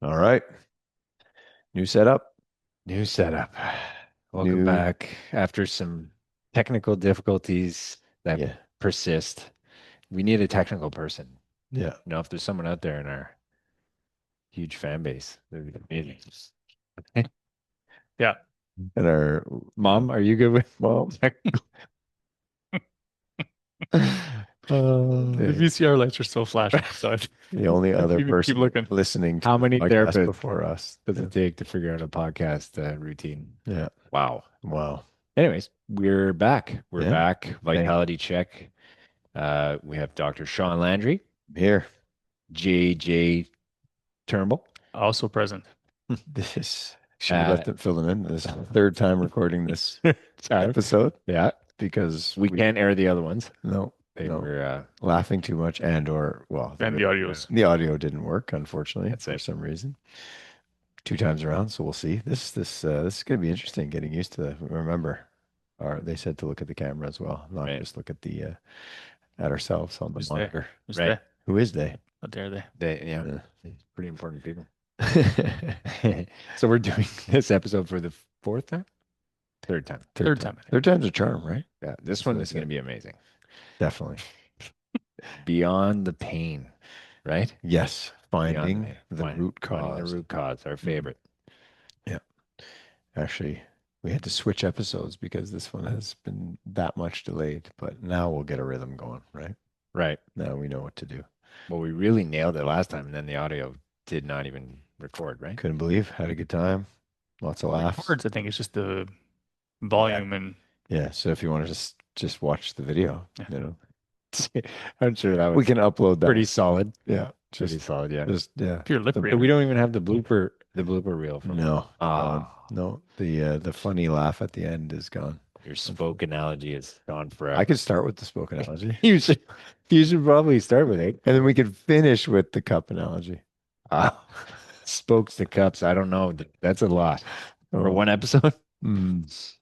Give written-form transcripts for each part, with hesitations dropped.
All right. New setup. New setup. Welcome New. back after some technical difficulties that Yeah. persist. We need a technical person. Yeah. If there's someone out there in our huge fan base, that would be amazing. Yeah. And our, Mom, are you good with well, tech? The the, VCR lights are still flashing, so the only other keep person looking. listening to How the many podcast therapists before us. does Yeah. it take to figure out a podcast routine? Yeah. Wow. Wow. Anyways, we're back. We're Yeah. back. Thank Vitality check. We have Dr. Sean Landry, you. Here. JJ Turnbull. Also present. This should have Uh, let them fill them in. This is the third time recording this Tyler. episode Yeah, because we can't air the other ones. no, They no, were, laughing too much and/or, well, And the audios. the audio didn't work, unfortunately, that's for it. some reason. Two times around, so we'll see. This is going to be interesting. Getting used to remember, they said to look at the camera as well, not Right, just look at the at ourselves on the Who's they? monitor. Who's right. they? Who is they? How dare they? Yeah, Yeah. pretty important people. So we're doing this episode for the fourth time, third time. Third time. Third time's a charm, right? Yeah, this That's one what I is going to said. be amazing. Definitely. Beyond the pain, right? Yes, Beyond finding the finding root the cause. root cause, our Mhm. favorite. Yeah. Actually, we had to switch episodes because this one has been that much delayed, but now we'll get a rhythm going, right? Right. Now we know what to do. Well, we really nailed it last time, and then the audio did not even record, right? Couldn't believe, had a good time. Lots of laughs. Records, I think it's just the Yeah. volume and Yeah. So if you want to just watch the video, Yeah. I'm sure that we was can upload that. pretty solid. Yeah. Pretty solid, yeah. Yeah. pure lip The- reading. We don't even have the blooper reel from No. Ah, No. The funny laugh at the end is gone. your spoke analogy is gone forever. I could start with the spoken analogy. you should you should probably start with it. And then we could finish with the cup analogy. Ah, spokes to cups. I don't know. That's a lot for Oh. one episode. Mm.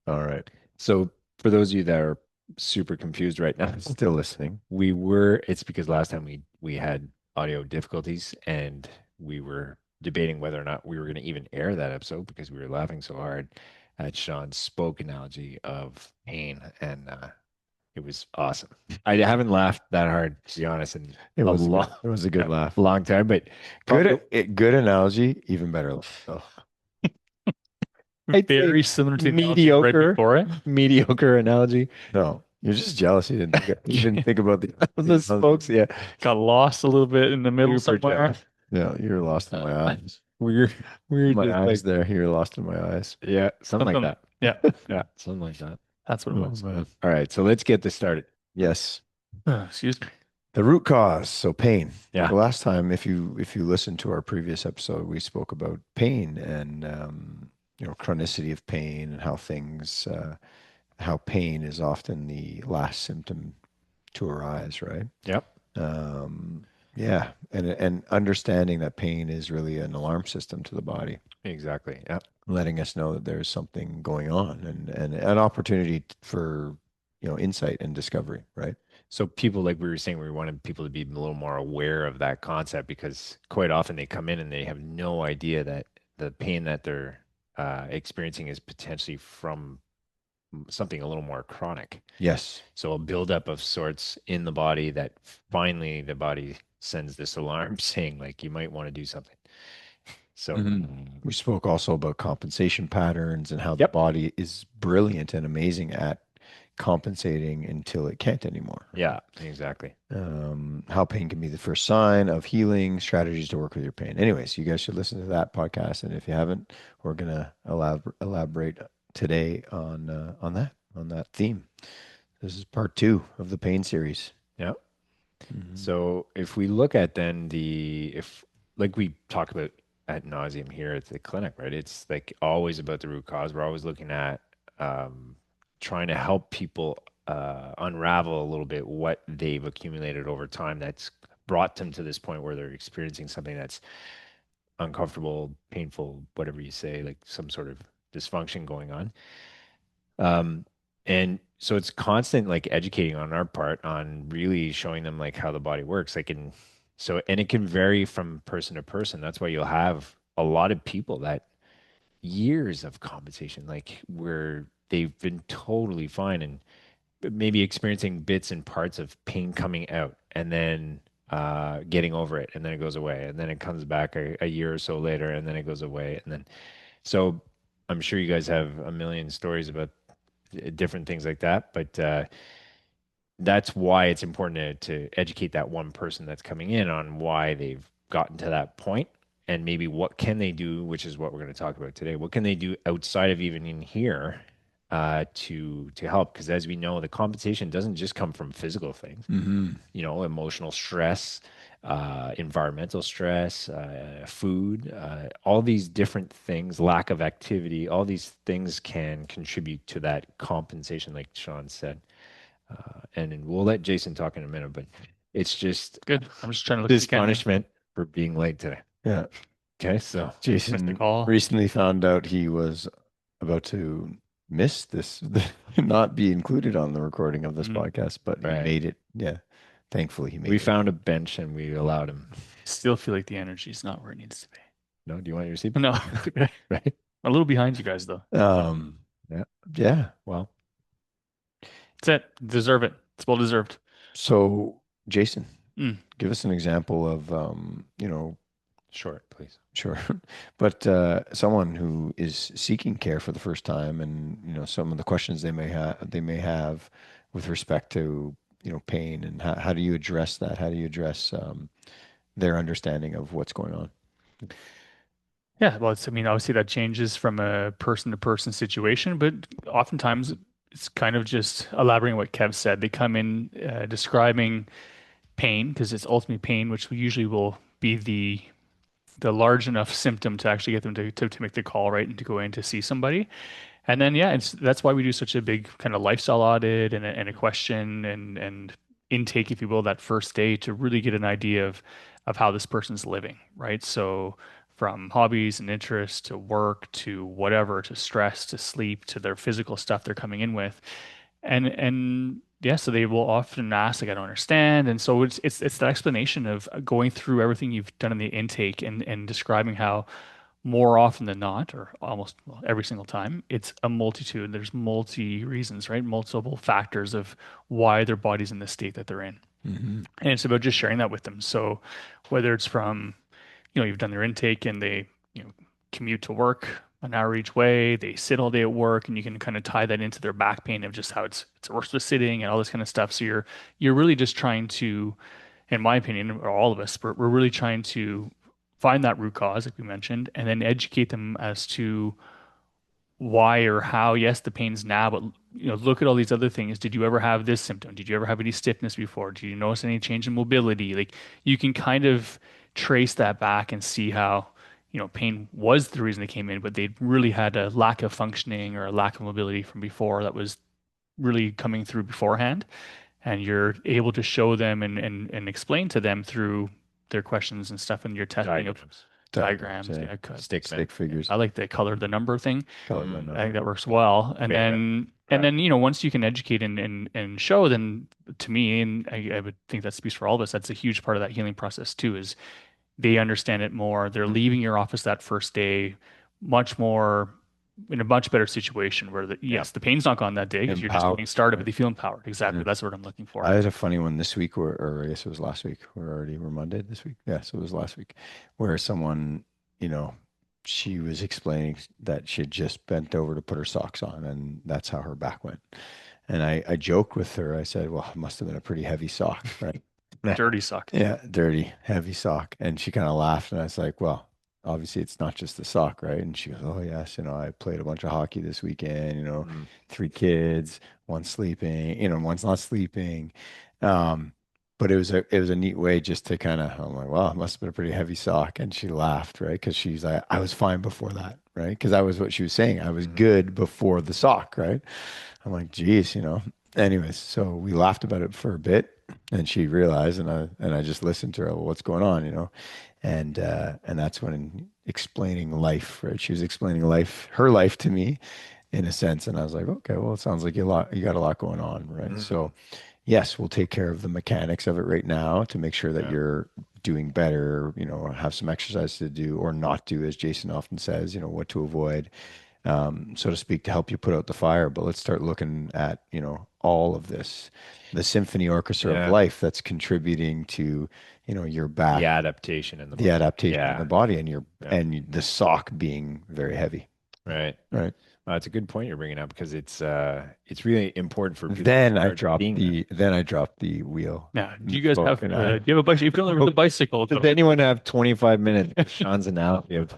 All right. So for those of you that are super confused right now, Still listening. it's because last time we had audio difficulties and we were debating whether or not we were going to even air that episode because we were laughing so hard at Sean's spoke analogy of pain, and it was awesome. I haven't laughed that hard, to be honest, in It a was long, it was a good laugh. long time, but probably, Good analogy, even better laugh. Oh. I'd say Very similar to the analogy right mediocre, before it. mediocre analogy. No, you're just jealous. You didn't think about The spokes, yeah. Got lost a little bit in the middle Super somewhere. jealous. Yeah, you're lost in my eyes. We're My just eyes like, there. You're lost in my eyes. yeah, something like that. Yeah, Yeah, something like that. that's what it Oh was. man. All right, so let's get this started. Yes. Excuse me. The root cause, so pain. Yeah. The last time, if you listen to our previous episode, we spoke about pain and chronicity of pain and how pain is often the last symptom to arise, right? Yep. Yeah, and understanding that pain is really an alarm system to the body, Exactly. Yep. letting us know that there's something going on and an opportunity for insight and discovery, right? So people, like we were saying, we wanted people to be a little more aware of that concept because quite often they come in and they have no idea that the pain that they're experiencing is potentially from something a little more chronic. Yes. So a buildup of sorts in the body that finally the body sends this alarm saying like you might want to do something. So We spoke also about compensation patterns and how the Yep. body is brilliant and amazing at compensating until it can't anymore. yeah, exactly. How pain can be the first sign of healing, strategies to work with your pain. Anyways, you guys should listen to that podcast, and if you haven't, we're gonna elaborate today on that theme. This is part 2 of the pain series. Yeah. Mhm. So if we look at then if like we talk about ad nauseum here at the clinic, right? It's like always about the root cause. We're always looking at trying to help people unravel a little bit what they've accumulated over time that's brought them to this point where they're experiencing something that's uncomfortable, painful, whatever you say, like some sort of dysfunction going on. And so it's constant like educating on our part on really showing them like how the body works. Like in So, and it can vary from person to person. That's why you'll have a lot of people that years of compensation, like where they've been totally fine and maybe experiencing bits and parts of pain coming out and then getting over it and then it goes away and then it comes back a year or so later and then it goes away and then so I'm sure you guys have a million stories about different things like that, but that's why it's important to educate that one person that's coming in on why they've gotten to that point and maybe what can they do, which is what we're going to talk about today. What can they do outside of even in here to help? Because as we know, the compensation doesn't just come from physical things. Mm-hmm. You know, emotional stress, environmental stress, food, all these different things, lack of activity, all these things can contribute to that compensation, like Sean said. And we'll let Jason talk in a minute, but it's just Good. I'm just trying to look at this the camera. punishment for being late today. Yeah. Okay, so Missed the Jason call. recently found out he was about to miss this, not be included on the recording of this Mhm. podcast, but he right, made it. Yeah. Thankfully, he made we it. found a bench and we allowed him. Still feel like the energy is not where it needs to be. No, do you want your seat? No, okay. Right? A little behind you guys though. Um, Yeah. yeah. Well, That's it. Deserve it. It's well deserved. So, Jason, Mm. give us an example of, short, please. sure, but someone who is seeking care for the first time, and some of the questions they may have with respect to pain, and how do you address that? How do you address their understanding of what's going on? Yeah, well, I mean, obviously that changes from a person to person situation, but oftentimes it's kind of just elaborating what Kev said. They come in describing pain because it's ultimately pain, which usually will be the large enough symptom to actually get them to make the call, right, and to go in to see somebody. And then yeah, that's why we do such a big kind of lifestyle audit and a question and intake, if you will, that first day to really get an idea of how this person's living, right? So from hobbies and interests to work to whatever, to stress to sleep to their physical stuff they're coming in with. And yeah, so they will often ask, like, I don't understand. And so it's that explanation of going through everything you've done in the intake and describing how more often than not, or almost well, every single time, it's a multitude. There's multi reasons, right? Multiple factors of why their body's in the state that they're in. Hmm. And it's about just sharing that with them. So whether it's from, you've done their intake and they, commute to work an hour each way, they sit all day at work, and you can kind of tie that into their back pain of just how it's worse with sitting and all this kind of stuff. So you're really just trying to, in my opinion, or all of us, we're really trying to find that root cause, like we mentioned, and then educate them as to why or how. Yes, the pain's now, but look at all these other things. Did you ever have this symptom? Did you ever have any stiffness before? Did you notice any change in mobility? Like you can kind of trace that back and see how, pain was the reason they came in, but they really had a lack of functioning or a lack of mobility from before that was really coming through beforehand. And you're able to show them and explain to them through their questions and stuff and your testing of Diagrams, Diagrams, diagrams. yeah. Yeah, good. stick man. Stick figures, I like the color, the number thing. color by Mm, I think number. that works well. And favorite. then once you can educate and show, then to me, and I would think that speaks for all of us, that's a huge part of that healing process too, is they understand it more. They're Mhm. leaving your office that first day much more in a much better situation where Yeah. yes, the pain's not gone that day because you're just Empowered, getting started, but right? they feel empowered. Exactly. Yeah. That's what I'm looking for. I had a funny one this week, or I guess it was last week. We're Monday this week. Yeah, so it was last week, where someone, you know, she was explaining that she had just bent over to put her socks on, and that's how her back went. And I joked with her. I said, "Well, it must have been a pretty heavy sock, right?" Dirty suck. Yeah, dirty, heavy sock. And she kind of laughed, and I was like, "Well, obviously it's not just the sock, right?" And she goes, "Oh yes, I played a bunch of hockey this weekend. Mm. 3 kids, one sleeping, one's not sleeping." Um, but it was a neat way just to kind of, I'm like, "Well, it must have been a pretty heavy sock." And she laughed, right? Because she's like, "I was fine before that, right?" Because that was what she was saying. I was Mhm. good before the sock, right? I'm like, "Geez." Anyways, so we laughed about it for a bit, and she realized, and I just listened to her. Well, what's going on? And that's when explaining life, right? She was explaining her life to me in a sense, and I was like, okay, well, it sounds like you got a lot going on, right? Mhm. So yes, we'll take care of the mechanics of it right now to make sure that Yeah. you're doing better, or have some exercise to do or not do, as Jason often says, what to avoid, so to speak, to help you put out the fire. But let's start looking at, all of this, the symphony orchestra of Yeah. life that's contributing to, your The back, adaptation in the the body. adaptation in the Yeah. body, and your Yeah. and the sock being very heavy. Right. Right. It's a good point you're bringing up because it's really important for people to start seeing that. Then I dropped the wheel. Now, do you guys have, Book and I. do you have a bicycle? You've done it with a bicycle, Does so anyone have 25 minutes of Sean's analogy of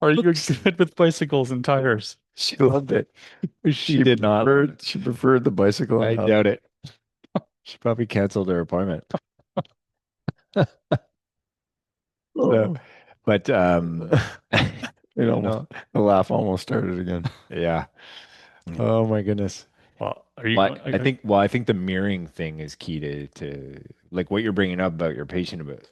are you good with bicycles and tires? She loved it. she did not? She preferred the bicycle. I doubt it. She probably canceled her appointment. So, Oh. but Almost, no, the laugh almost started again. yeah. Oh my goodness. Well, are you Well, going? I think the mirroring thing is key to like what you're bringing up about your patient, about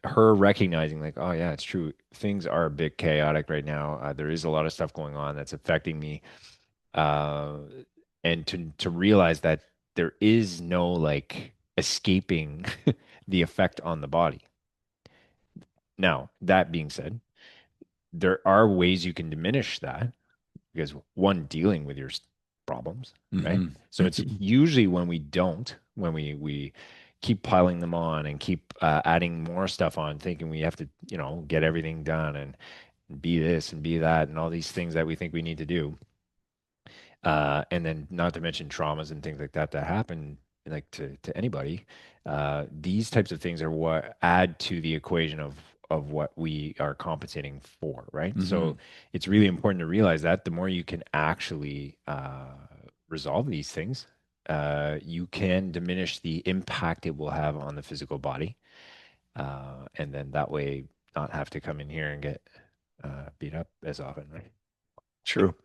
her recognizing like, oh yeah, it's true. Things are a bit chaotic right now. There is a lot of stuff going on that's affecting me, uh, and to realize that there is no like escaping the effect on the body. Now, that being said, there are ways you can diminish that because one, dealing with your problems, right? Mhm. So it's usually when we don't, when we keep piling them on and keep adding more stuff on, thinking we have to, get everything done and be this and be that and all these things that we think we need to do. And then not to mention traumas and things like that that happen like to anybody. These types of things are what add to the equation of what we are compensating for, right? So it's really important to realize that the more you can actually resolve these things, you can diminish the impact it will have on the physical body, and then that way not have to come in here and get beat up as often, right? True.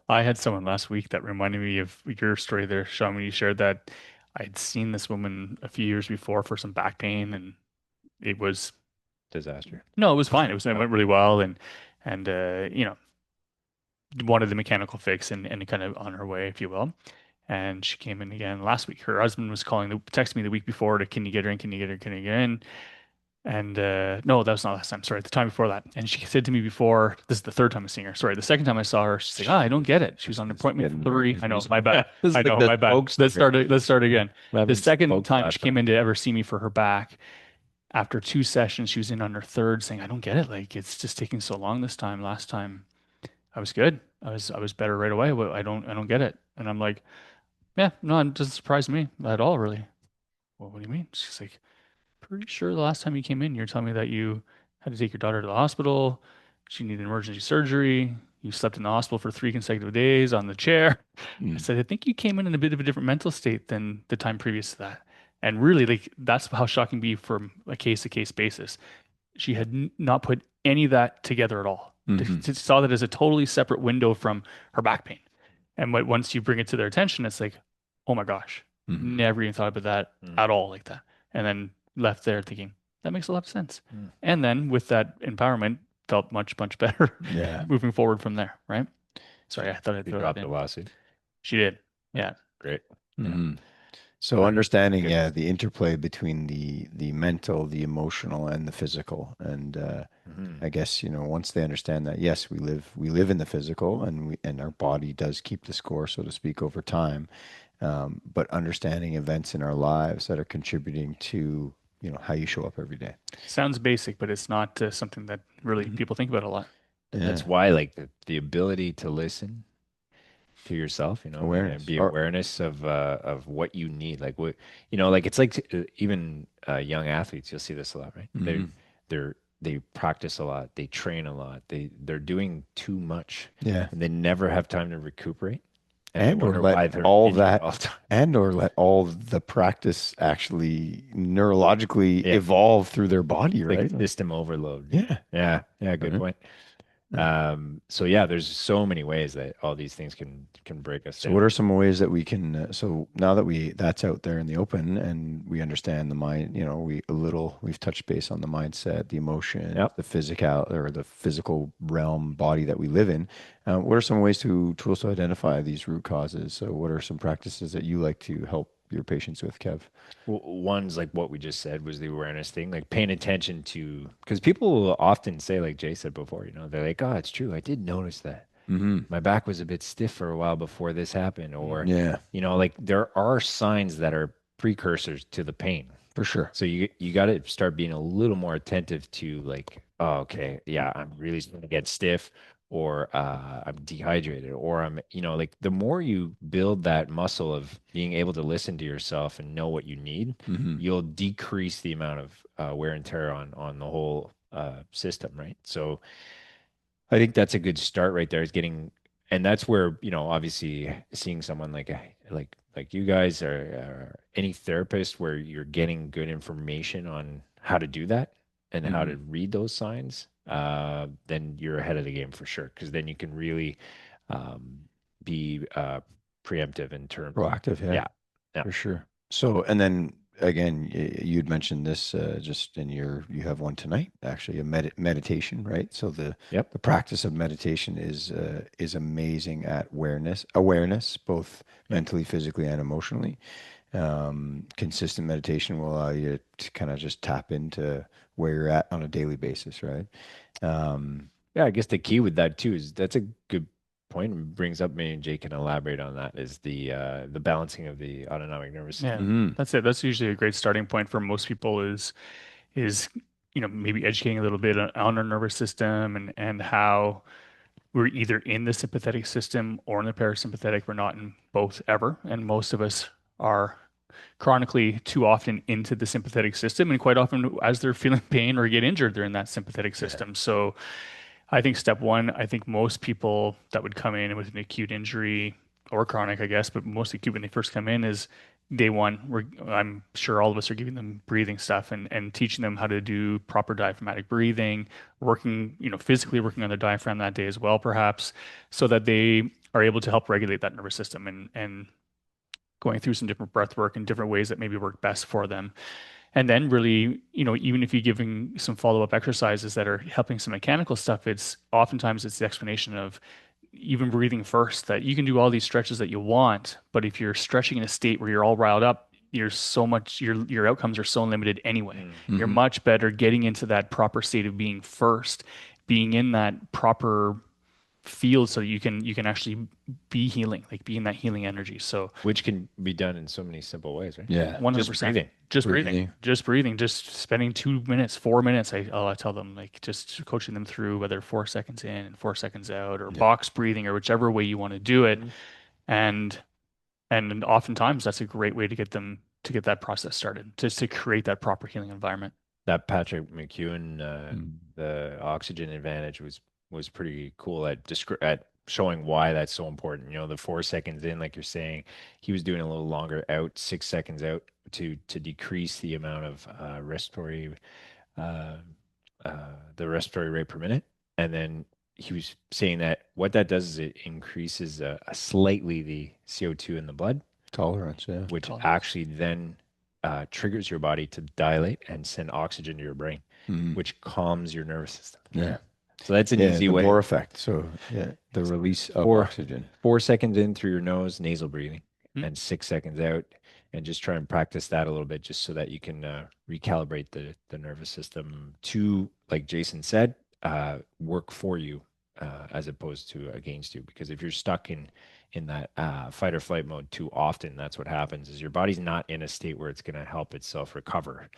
I had someone last week that reminded me of your story there, Sean, when you shared that I'd seen this woman a few years before for some back pain, and it was Disaster. no, it was fine. It went really well, and wanted the mechanical fix and kind of on her way, if you will. And she came in again last week. Her husband was texting me the week before to, can you get her in? Can you get her? Can you get her in? And no, that was not last time. Sorry, the time before that. And she said to me before, this is the third time I'm seeing her. Sorry, the second time I saw her, she's like, I don't get it. She was on an appointment for 3. I know, my bad. I know, my bad. Let's start again. The second time she came in to ever see me for her back, after 2 sessions, she was in on her third, saying, I don't get it. Like, it's just taking so long this time. Last time I was good. I was better right away. I don't get it. And I'm like, yeah, no, it doesn't surprise me at all, really. Well, what do you mean? She's like, pretty sure the last time you came in, you're telling me that you had to take your daughter to the hospital. She needed emergency surgery. You slept in the hospital for 3 consecutive days on the chair. I said, I think you came in a bit of a different mental state than the time previous to that. And really, like, that's how shocking be from a case to case basis. She had not put any of that together at all. Saw that as a totally separate window from her back pain. And once you bring it to their attention, it's like, oh my gosh, never even thought about that at all like that. And then left there thinking, that makes a lot of sense. And then with that empowerment, felt much, much better Yeah. moving forward from there, right? Sorry, I thought I'd You throw dropped that the in. lawsuit. She did. Yeah. Great. Mhm. So understanding, Good. yeah, the interplay between the mental, the emotional, and the physical, and I guess once they understand that, yes, we live in the physical, and our body does keep the score, so to speak, over time, but understanding events in our lives that are contributing to how you show up every day. Sounds basic, but it's not something that really people think about a lot. Yeah. That's why like the ability to listen to yourself, Awareness. and be Or awareness of what you need. Like what, like it's like even young athletes, you'll see this a lot, right? They practice a lot, they train a lot, they're doing too much, yeah, and they never have time to recuperate. And they and or wonder why let they're all injured that all the time. and or let all the practice actually neurologically Yeah. evolve through their body, Like right? system overload. Yeah. Yeah, good Mhm. point. So yeah, there's so many ways that all these things can break us So down. what are some ways that we can, so now that that's out there in the open and we understand the mind, we've touched base on the mindset, the emotion, Yep. the physical or the physical realm body that we live in. What are some ways to also identify these root causes? So what are some practices that you like to help your patients with, Kev? One's like what we just said was the awareness thing, like paying attention to, because people will often say, like Jay said before, they're like, oh, it's true. I did notice that Mm-hmm. my back was a bit stiff for a while before this happened. Or, Yeah, like there are signs that are precursors to the pain. for sure. So you got to start being a little more attentive to like, oh, okay, yeah, I'm really starting to get stiff, or I'm dehydrated, or like the more you build that muscle of being able to listen to yourself and know what you need, Mm-hmm. you'll decrease the amount of wear and tear on the whole system, right? So I think that's a good start right there is getting, and that's where, obviously seeing someone like you guys or any therapist where you're getting good information on how to do that and how Mm-hmm. to read those signs, then you're ahead of the game for sure. Because then you can really um, be preemptive in terms. Proactive, yeah. Yeah, yeah, For sure. So, and then again, you'd mentioned this just in you have one tonight, actually, a meditation, right? So yep, the practice of meditation is amazing at awareness, both yep. mentally, physically, and emotionally. Consistent meditation will allow you to kind of just tap into where you're at on a daily basis, right? Um, Yeah, I guess the key with that too is that's a good point and brings up, maybe Jake can elaborate on that, is the balancing of the autonomic nervous system. Yeah, mhm, that's it. That's usually a great starting point for most people is maybe educating a little bit on our nervous system and how we're either in the sympathetic system or in the parasympathetic. We're not in both ever, and most of us are chronically too often into the sympathetic system, and quite often as they're feeling pain or get injured, they're in that sympathetic yeah. system. So I think step one, I think most people that would come in with an acute injury or chronic, I guess, but mostly acute when they first come in is day one. I'm sure all of us are giving them breathing stuff and teaching them how to do proper diaphragmatic breathing, working, physically working on their diaphragm that day as well, perhaps, so that they are able to help regulate that nervous system and going through some different breath work and different ways that maybe work best for them. And then really, even if you're giving some follow-up exercises that are helping some mechanical stuff, it's oftentimes it's the explanation of even breathing first, that you can do all these stretches that you want, but if you're stretching in a state where you're all riled up, your outcomes are so limited anyway. Mm. You're Hmm. much better getting into that proper state of being first, being in that proper field so you can actually be healing, like be in that healing energy. So Which can be done in so many simple ways, right? Yeah. Just 100%. breathing. Just breathing, Breathing. just breathing, just spending 2 minutes, 4 minutes. I tell them like just coaching them through whether 4 seconds in and 4 seconds out or Yeah. box breathing or whichever way you want to do it. Mhm. And oftentimes that's a great way to get them to get that process started, just to create that proper healing environment. That Patrick McEwen, Mm. the oxygen advantage was pretty cool at showing why that's so important. The 4 seconds in, like you're saying, he was doing a little longer out, 6 seconds out to decrease the amount of uh, the respiratory rate per minute. And then he was saying that what that does is it increases slightly the CO2 in the blood, Tolerance, yeah. which Tolerance. actually then triggers your body to dilate and send oxygen to your brain, Mm. which calms your nervous system. Yeah. So that's an Yeah, easy the way. Bohr effect. So, yeah, the release of Four oxygen. 4 seconds in through your nose, nasal breathing, Mm. and 6 seconds out, and just try and practice that a little bit, just so that you can recalibrate the nervous system to, like Jason said, work for you as opposed to against you. Because if you're stuck in that fight or flight mode too often, that's what happens. Is your body's not in a state where it's going to help itself recover.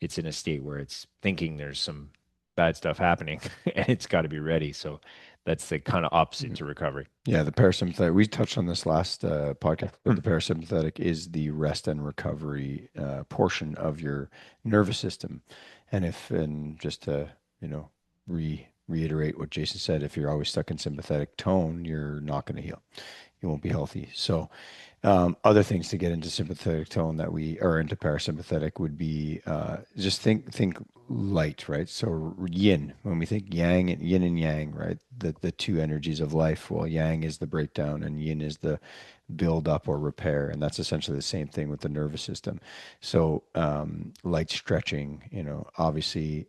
It's in a state where it's thinking there's some bad stuff happening, and it's got to be ready. So that's the kind of opposite Mhm. to recovery. Yeah, the parasympathetic. We touched on this last podcast, but Hmm. the parasympathetic is the rest and recovery portion of your nervous system. And just to, reiterate what Jason said, if you're always stuck in sympathetic tone, you're not going to heal. You won't be healthy. So, other things to get into sympathetic tone that we are into parasympathetic would be just think light, right? So yin, when we think yang and yin and yang, right? The two energies of life. Well, yang is the breakdown and yin is the build up or repair, and that's essentially the same thing with the nervous system. So light stretching, obviously,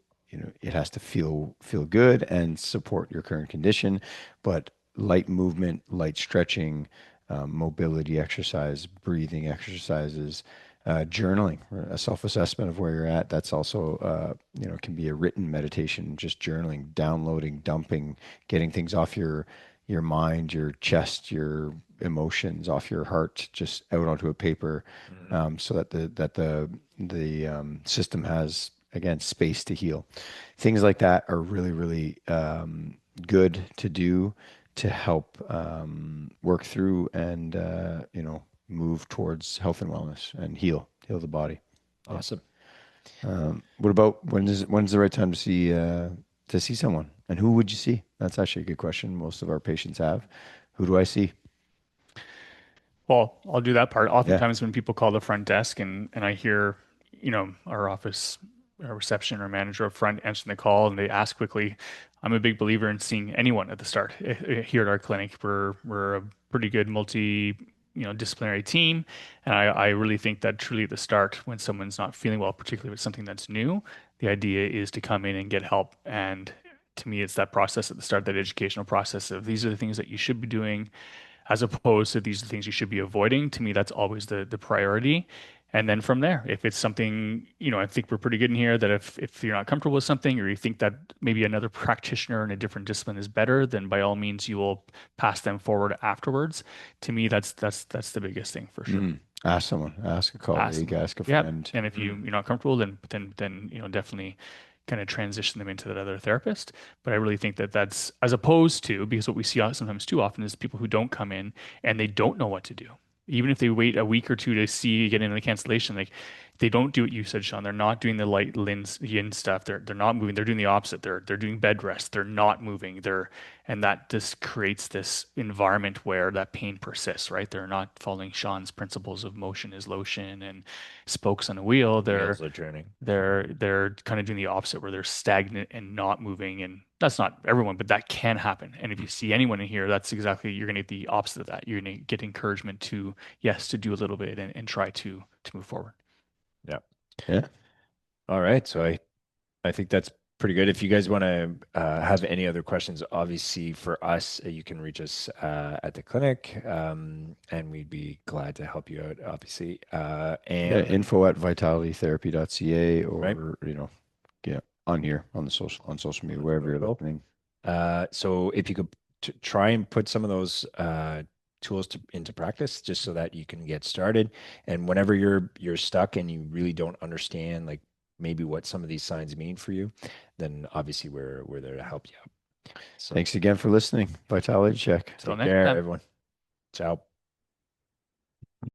it has to feel good and support your current condition, but light movement, light stretching mobility exercise, breathing exercises, journaling, a self-assessment of where you're at. That's also, can be a written meditation, just journaling, downloading, dumping, getting things off your mind, your chest, your emotions off your heart, just out onto a paper, Mhm. so that the system has again space to heal. Things like that are really, really good to do to help work through and move towards health and wellness and heal the body. Yeah. Awesome. What about when's the right time to see someone, and who would you see? That's actually a good question. Most of our patients have. Who do I see? Well, I'll do that part. Yeah. Oftentimes when people call the front desk and I hear, our office our reception or manager up front answering the call and they ask quickly, I'm a big believer in seeing anyone at the start. Here at our clinic, we're a pretty good disciplinary team. And I really think that truly at the start, when someone's not feeling well, particularly with something that's new, the idea is to come in and get help. And to me, it's that process at the start, that educational process of these are the things that you should be doing as opposed to these are the things you should be avoiding. To me, that's always the priority. And then from there, if it's something, I think we're pretty good in here that if you're not comfortable with something or you think that maybe another practitioner in a different discipline is better, then by all means you will pass them forward afterwards. To me, that's the biggest thing for sure. Ask someone. Ask a Ask colleague. them. Ask a Yep. friend. And if Mm. you're not comfortable, then definitely kind of transition them into that other therapist. But I really think that that's as opposed to because what we see sometimes too often is people who don't come in and they don't know what to do. Even if they wait a week or two to see get into the cancellation, like they don't do what you said, Sean. They're not doing the light yin stuff. They're not moving. They're doing the opposite. They're doing bed rest. They're not moving. And that just creates this environment where that pain persists, right? They're not following Sean's principles of motion is lotion and spokes on a wheel. Wheels are turning. They're kind of doing the opposite where they're stagnant and not moving. And that's not everyone, but that can happen. And if you see anyone in here, that's exactly you're gonna get the opposite of that. You're gonna get encouragement to, yes, to do a little bit and try to move forward. Yeah. Yeah. All right. So I think that's pretty good. If you guys want to have any other questions, obviously for us, you can reach us at the clinic, and we'd be glad to help you out, obviously. Yeah. And Info at vitalitytherapy.ca, right, or, yeah, on here on social media, wherever you're cool. listening. So if you could try and put some of those tools into practice, just so that you can get started. And whenever you're stuck and you really don't understand, like maybe what some of these signs mean for you, then obviously we're there to help you out. So Thanks again for listening. Vitality check. Till take next care, time. everyone. Ciao.